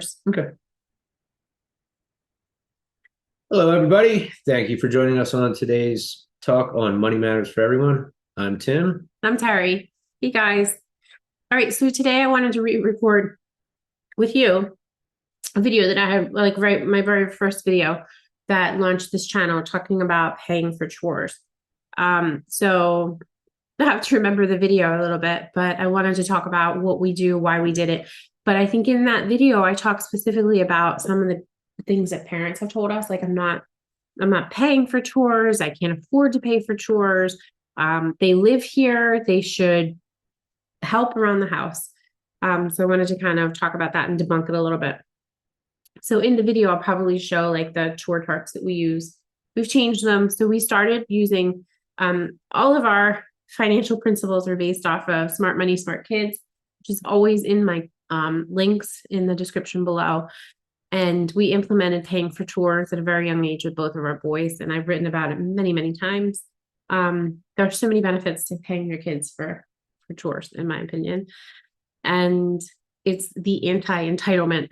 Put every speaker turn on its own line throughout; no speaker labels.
chores.
Okay. Hello, everybody. Thank you for joining us on today's talk on Money Matters for Everyone. I'm Tim.
I'm Terry. Hey guys. All right, so today I wanted to re-record with you a video that I had, like, right, my very first video that launched this channel talking about paying for chores. So I have to remember the video a little bit, but I wanted to talk about what we do, why we did it. But I think in that video, I talked specifically about some of the things that parents have told us, like, I'm not paying for chores. I can't afford to pay for chores. They live here. They should help around the house. So I wanted to kind of talk about that and debunk it a little bit. So in the video, I'll probably show like the chore charts that we use. We've changed them. So we started using all of our financial principles are based off of Smart Money, Smart Kids, which is always in my links in the description below. And we implemented paying for chores at a very young age with both of our boys. And I've written about it many, many times. There are so many benefits to paying your kids for chores, in my opinion. And it's the anti-entitlement.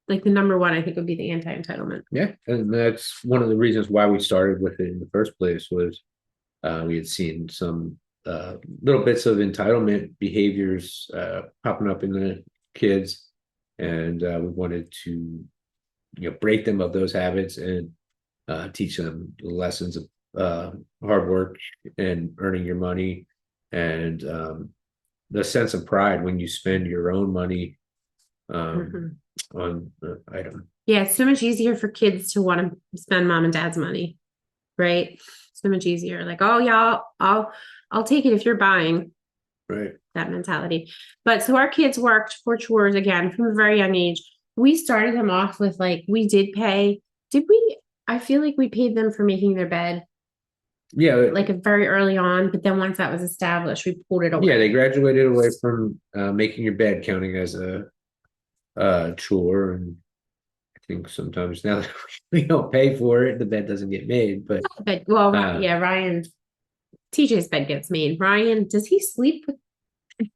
Like the number one, I think, would be the anti-entitlement.
Yeah, and that's one of the reasons why we started with it in the first place was we had seen some little bits of entitlement behaviors popping up in the kids, and we wanted to break them of those habits and teach them the lessons of hard work and earning your money and the sense of pride when you spend your own money on the item.
Yeah, it's so much easier for kids to want to spend mom and dad's money, right? So much easier. Like, oh yeah, I'll take it if you're buying.
Right.
That mentality. But so our kids worked for chores again from a very young age. We started them off with, like, we did pay. Did we? I feel like we paid them for making their bed,
Yeah,
like very early on. But then once that was established, we pulled it away.
Yeah, they graduated away from making your bed counting as a chore, and I think sometimes now that we don't pay for it, the bed doesn't get made. But
Yeah, Ryan, TJ's bed gets made. Ryan, does he sleep with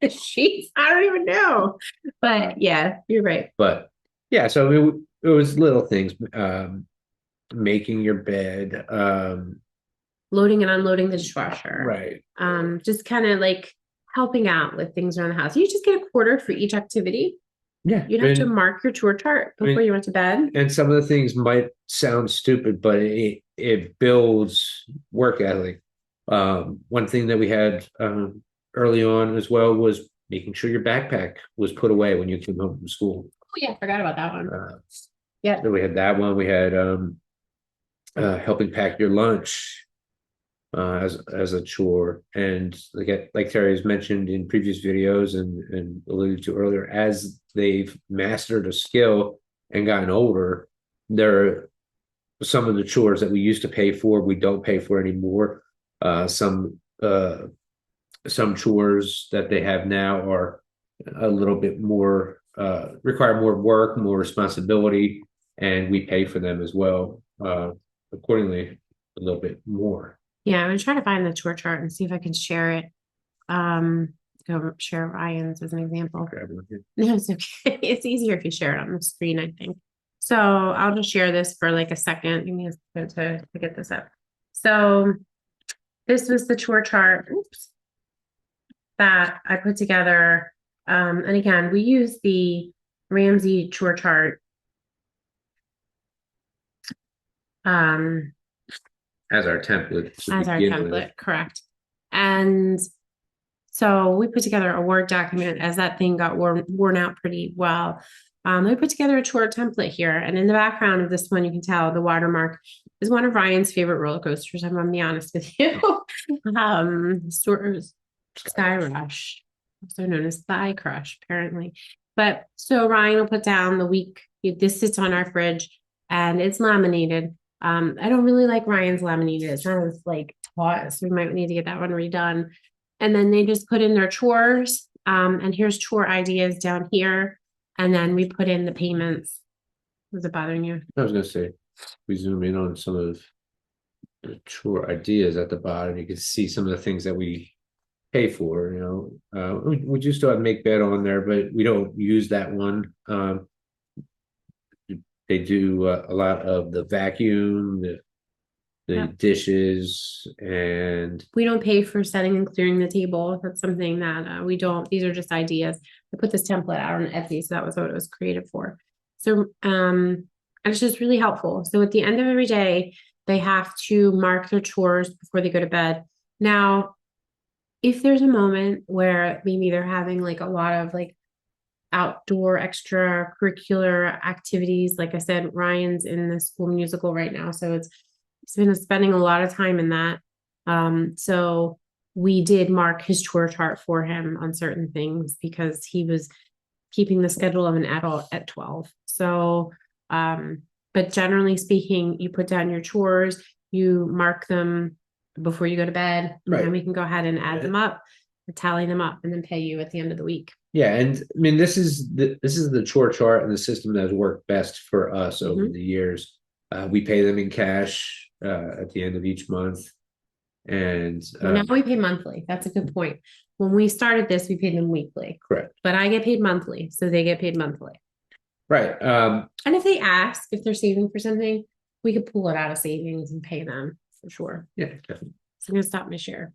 the sheets? I don't even know. But yeah, you're right.
But yeah, so it was little things, making your bed,
loading and unloading the dishwasher.
right.
Just kind of like helping out with things around the house. You just get a quarter for each activity.
Yeah,
You'd have to mark your chore chart before you went to bed.
And some of the things might sound stupid, but it builds work ethic. One thing that we had early on as well was making sure your backpack was put away when you came home from school.
Oh yeah, I forgot about that one. Yeah.
So we had that one. We had helping pack your lunch as a chore, and like Terry's mentioned in previous videos and alluded to earlier, as they've mastered a skill and gotten older, there are some of the chores that we used to pay for we don't pay for anymore. Some chores that they have now are a little bit more require more work, more responsibility, and we pay for them as well accordingly a little bit more.
Yeah, I'm gonna try to find the chore chart and see if I can share it. Go share Ryan's as an example. No, it's okay. It's easier if you share it on the screen, I think. So I'll just share this for like a second. Give me a second to get this up. So this was the chore chart, that I put together. And again, we use the Ramsey chore chart.
As our template.
Correct. And so we put together a Word document as that thing got worn out pretty well. We put together a chore template here. And in the background of this one, you can tell the watermark is one of Ryan's favorite roller coasters. I'm going to be honest with you. Sky Rush, also known as Thigh Crush, apparently. But so Ryan will put down the week. This sits on our fridge and it's laminated. I don't really like Ryan's laminated. It's not as like taut, so we might need to get that one redone. And then they just put in their chores. And here's chore ideas down here. And then we put in the payments. Was it bothering you?
I was going to say, we zoom in on some of the chore ideas at the bottom. You can see some of the things that we pay for. We do still have make bed on there, but we don't use that one. They do a lot of the vacuum, the
Yep.
dishes, and
We don't pay for setting and clearing the table. That's something that we don't. These are just ideas. I put this template out on Etsy, so that was what it was created for. So, and it's just really helpful. So at the end of every day, they have to mark their chores before they go to bed. Now, if there's a moment where maybe they're having like a lot of like outdoor extracurricular activities, like I said, Ryan's in the school musical right now, so he's been spending a lot of time in that. So we did mark his chore chart for him on certain things because he was keeping the schedule of an adult at 12. So, but generally speaking, you put down your chores, you mark them before you go to bed, and then we can go ahead and add them up, tally them up, and then pay you at the end of the week.
yeah, and I mean this is the chore chart and the system that has worked best for us over the years. We pay them in cash at the end of each month, and
Well, now we pay monthly. That's a good point. When we started this, we paid them weekly.
Correct.
But I get paid monthly, so they get paid monthly.
Right.
And if they ask if they're saving for something, we could pull it out of savings and pay them for sure.
Yeah, definitely.
So I'm gonna stop my share.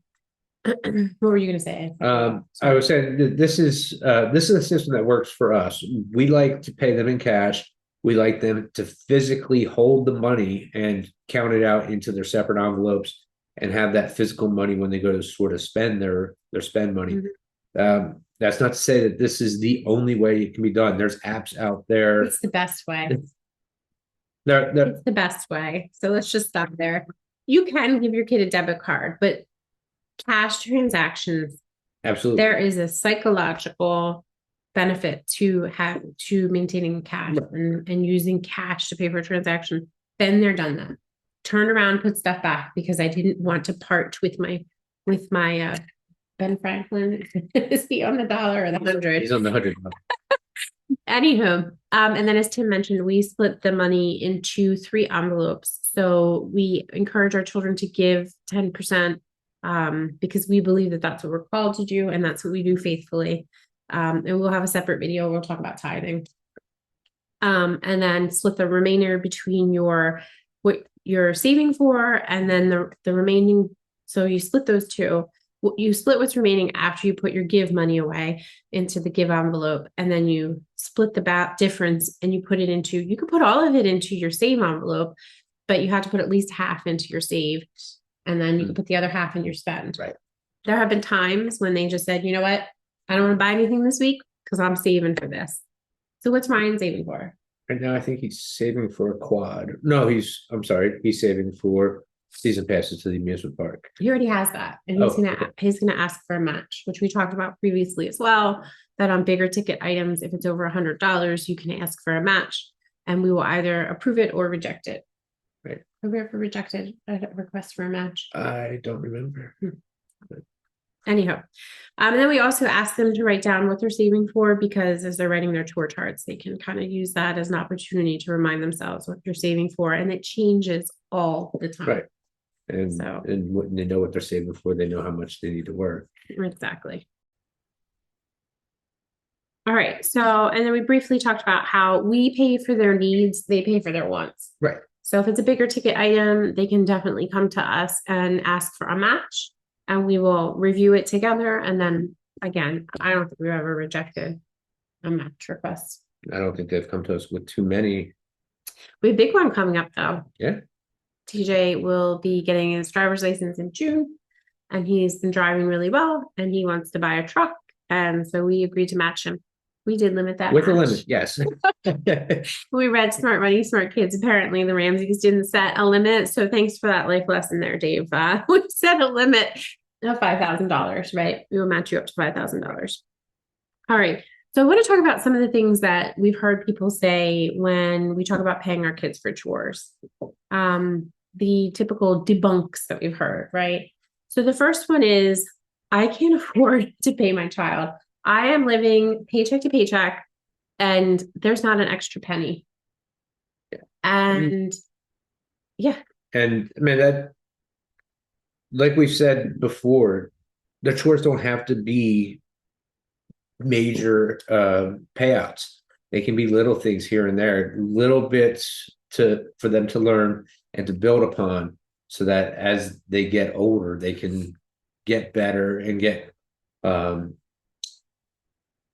What were you gonna say?
I was saying that this is a system that works for us. We like to pay them in cash. We like them to physically hold the money and count it out into their separate envelopes and have that physical money when they go to sort of spend their spend money. That's not to say that this is the only way it can be done. There's apps out there.
It's the best way.
They're
It's the best way. So let's just stop there. You can give your kid a debit card, but cash transactions,
absolutely.
there is a psychological benefit to maintaining cash and using cash to pay for a transaction. Then they're done that. Turn around, put stuff back because I didn't want to part with my Ben Franklin. Is he on the dollar or the 100?
He's on the 100.
Anywho, and then as Tim mentioned, we split the money into 3 envelopes. So we encourage our children to give 10%, because we believe that that's what we're called to do, and that's what we do faithfully. And we'll have a separate video. We'll talk about tithing. And then split the remainder between what you're saving for, and then the remaining. So you split those two. You split what's remaining after you put your give money away into the give envelope, and then you split the difference and you put it into, you could put all of it into your save envelope, but you have to put at least half into your save, and then you can put the other half in your spend.
Right.
There have been times when they just said, you know what, I don't want to buy anything this week because I'm saving for this. So what's Ryan saving for?
Right now, I think he's saving for a quad. No, he's saving for season passes to the amusement park.
He already has that, and he's gonna ask for a match, which we talked about previously as well. That on bigger ticket items, if it's over $100, you can ask for a match, and we will either approve it or reject it.
Right?
Have we ever rejected a request for a match?
I don't remember.
Anyhow, and then we also ask them to write down what they're saving for, because as they're writing their chore charts, they can kind of use that as an opportunity to remind themselves what they're saving for, and it changes all the time.
Right. And when they know what they're saving for, they know how much they need to work.
Exactly. All right. So, and then we briefly talked about how we pay for their needs, they pay for their wants.
Right.
So if it's a bigger ticket item, they can definitely come to us and ask for a match, and we will review it together. And then again, I don't think we've ever rejected a match request.
I don't think they've come to us with too many.
We have a big one coming up though.
Yeah.
TJ will be getting his driver's license in June, and he's been driving really well, and he wants to buy a truck. And so we agreed to match him. We did limit that
with
match.
a limit, yes.
We read Smart Money, Smart Kids. Apparently the Ramseys didn't set a limit. So thanks for that life lesson there, Dave. We set a limit of $5,000, right? We will match you up to $5,000. All right. So I want to talk about some of the things that we've heard people say when we talk about paying our kids for chores. The typical debunks that we've heard, right? So the first one is, I can't afford to pay my child. I am living paycheck to paycheck, and there's not an extra penny. And yeah.
And I mean, that, like we've said before, the chores don't have to be major payouts. They can be little things here and there, little bits for them to learn and to build upon, so that as they get older, they can get better and get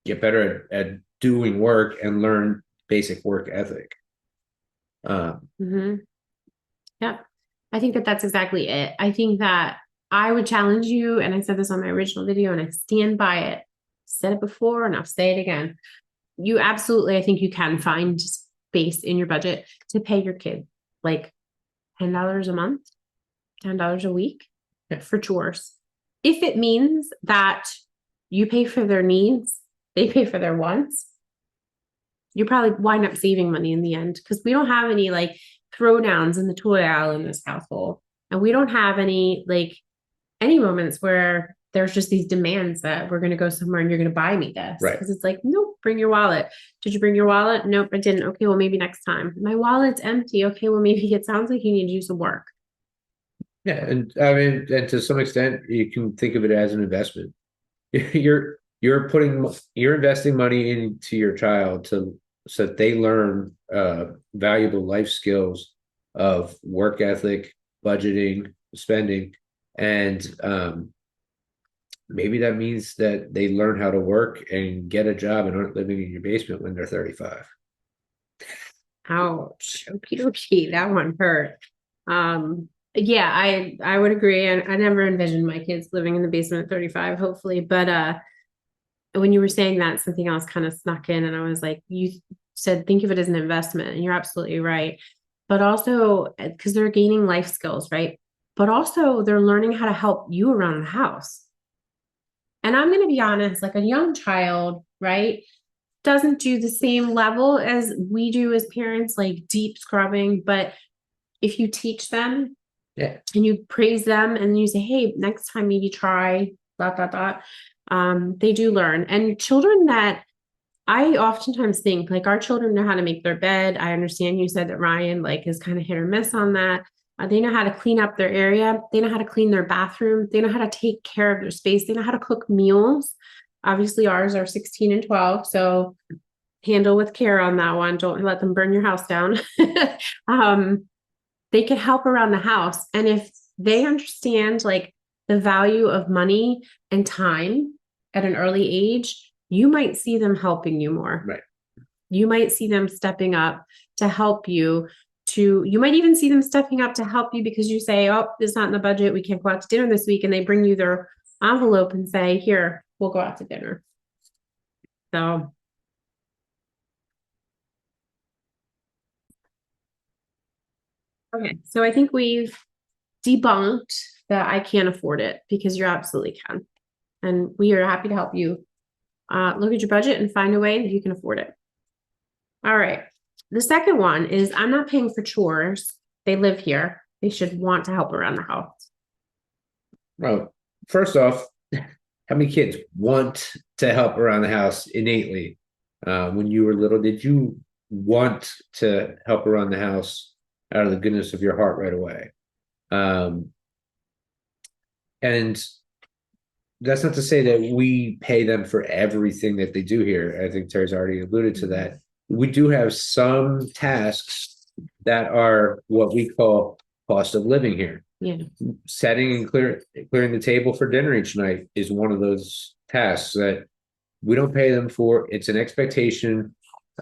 better at doing work and learn basic work ethic.
Yeah, I think that that's exactly it. I think that I would challenge you, and I said this on my original video, and I stand by it. Said it before, and I'll say it again. You absolutely, I think you can find space in your budget to pay your kid like $10 a month, $10 a week for chores. If it means that you pay for their needs, they pay for their wants, you probably wind up saving money in the end, because we don't have any like throwdowns in the toy aisle in this household. And we don't have any moments where there's just these demands that we're going to go somewhere and you're going to buy me this.
Right.
Because it's like, nope, bring your wallet. Did you bring your wallet? Nope, I didn't. Okay, well, maybe next time. My wallet's empty. Okay, well, maybe it sounds like you need to do some work.
Yeah, and I mean, and to some extent, you can think of it as an investment. You're investing money into your child so that they learn valuable life skills of work ethic, budgeting, spending, and maybe that means that they learn how to work and get a job and aren't living in your basement when they're 35.
Ouch. Okie dokie. That one hurt. Yeah, I would agree. And I never envisioned my kids living in the basement at 35, hopefully. But when you were saying that, something else kind of snuck in, and I was like, you said think of it as an investment, and you're absolutely right. But also because they're gaining life skills, right? But also they're learning how to help you around the house. And I'm going to be honest, like a young child, right, doesn't do the same level as we do as parents, like deep scrubbing. But if you teach them,
Yeah,
and you praise them, and you say, hey, next time maybe try dot dot dot, they do learn. And children that I oftentimes think, like, our children know how to make their bed. I understand you said that Ryan like is kind of hit or miss on that. They know how to clean up their area. They know how to clean their bathroom. They know how to take care of their space. They know how to cook meals. Obviously, ours are 16 and 12, so handle with care on that one. Don't let them burn your house down. They can help around the house. And if they understand like the value of money and time at an early age, you might see them helping you more.
right.
You might see them stepping up to help you. You might even see them stepping up to help you because you say, oh, it's not in the budget. We can't go out to dinner this week. And they bring you their envelope and say, here, we'll go out to dinner. So. Okay, so I think we've debunked that I can't afford it, because you absolutely can. And we are happy to help you look at your budget and find a way that you can afford it. All right. The second one is I'm not paying for chores. They live here. They should want to help around the house.
Well, first off, how many kids want to help around the house innately? When you were little, did you want to help around the house out of the goodness of your heart right away? And that's not to say that we pay them for everything that they do here. I think Terry's already alluded to that. We do have some tasks that are what we call cost of living here.
Yeah.
Setting and clearing the table for dinner each night is one of those tasks that we don't pay them for. It's an expectation,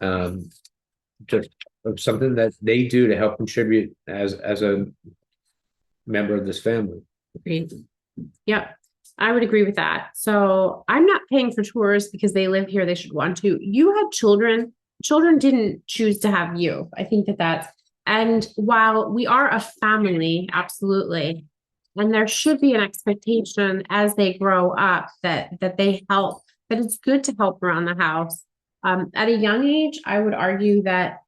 just of something that they do to help contribute as a member of this family.
Yeah, I would agree with that. So I'm not paying for chores because they live here. They should want to. You had children. Children didn't choose to have you. I think that's, and while we are a family, absolutely, and there should be an expectation as they grow up that they help, that it's good to help around the house. At a young age, I would argue that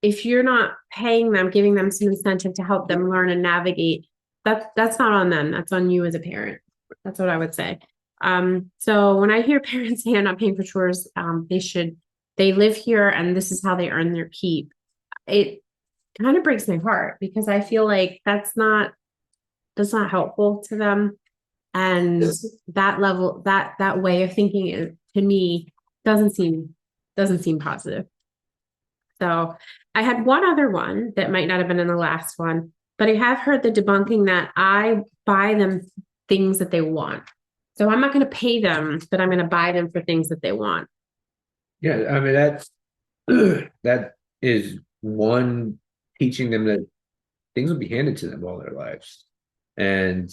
if you're not paying them, giving them some incentive to help them learn and navigate, that's not on them. That's on you as a parent. That's what I would say. So when I hear parents say I'm not paying for chores, they live here and this is how they earn their keep. It kind of breaks my heart because I feel like that's not helpful to them. And that level, that way of thinking, to me doesn't seem Doesn't seem positive. So I had one other one that might not have been in the last one, but I have heard the debunking that I buy them things that they want. So I'm not going to pay them, but I'm going to buy them for things that they want.
Yeah, I mean that's that is one, teaching them that things will be handed to them all their lives, and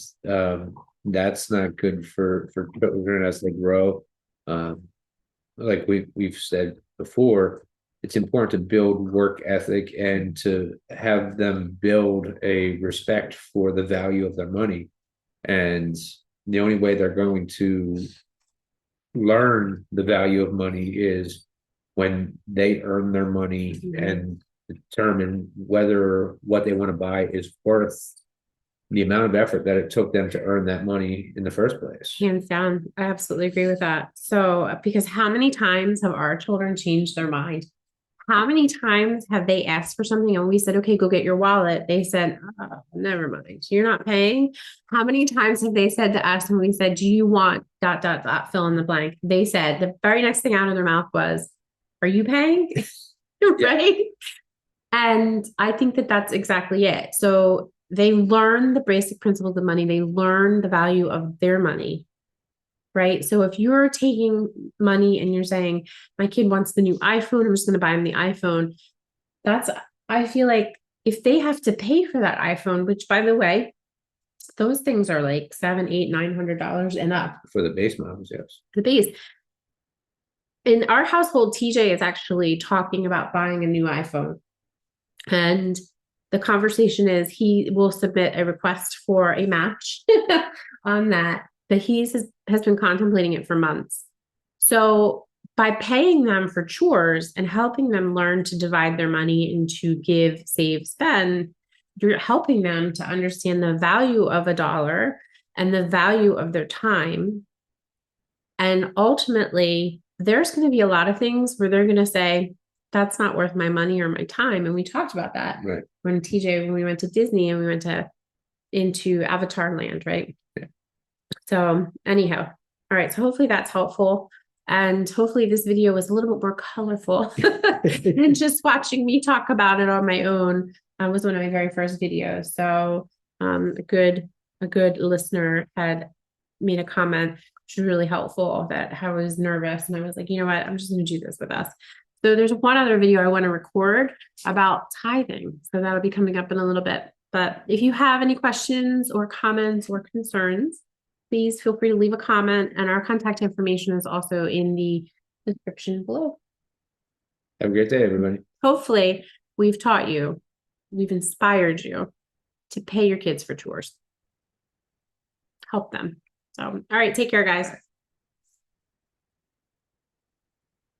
that's not good for children as they grow. Um, like we've said before, it's important to build work ethic and to have them build a respect for the value of their money. And the only way they're going to learn the value of money is when they earn their money and determine whether what they want to buy is worth the amount of effort that it took them to earn that money in the first place.
Hands down. I absolutely agree with that. So, because how many times have our children changed their mind? How many times have they asked for something and we said, okay, go get your wallet? They said, oh, never mind. You're not paying. How many times have they said to us when we said, do you want ... fill in the blank? They said the very next thing out of their mouth was, are you paying? Right. And I think that that's exactly it. So they learn the basic principles of money. They learn the value of their money. Right. So if you're taking money and you're saying, my kid wants the new iPhone, I'm just going to buy him the iPhone. I feel like if they have to pay for that iPhone, which by the way, those things are like $700, $800, $900 and up.
For the base models, yes.
The base. In our household, TJ is actually talking about buying a new iPhone. And the conversation is he will submit a request for a match on that. But has been contemplating it for months. So by paying them for chores and helping them learn to divide their money into give, save, spend, you're helping them to understand the value of a dollar and the value of their time. And ultimately, there's going to be a lot of things where they're going to say, that's not worth my money or my time. And we talked about that
Right.
when we went to Disney and we went into Avatar Land, right?
Yeah.
So anyhow, all right. So hopefully that's helpful. And hopefully this video was a little bit more colorful than just watching me talk about it on my own. Was one of my very first videos. So a good listener had made a comment, which was really helpful, that I was nervous. And I was like, you know what, I'm just going to do this with us. So there's one other video I want to record about tithing. So that'll be coming up in a little bit. But if you have any questions or comments or concerns, please feel free to leave a comment, and our contact information is also in the description below.
Have a great day, everybody.
Hopefully we've inspired you to pay your kids for chores. Help them. So, all right, take care, guys.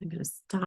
I'm going to stop.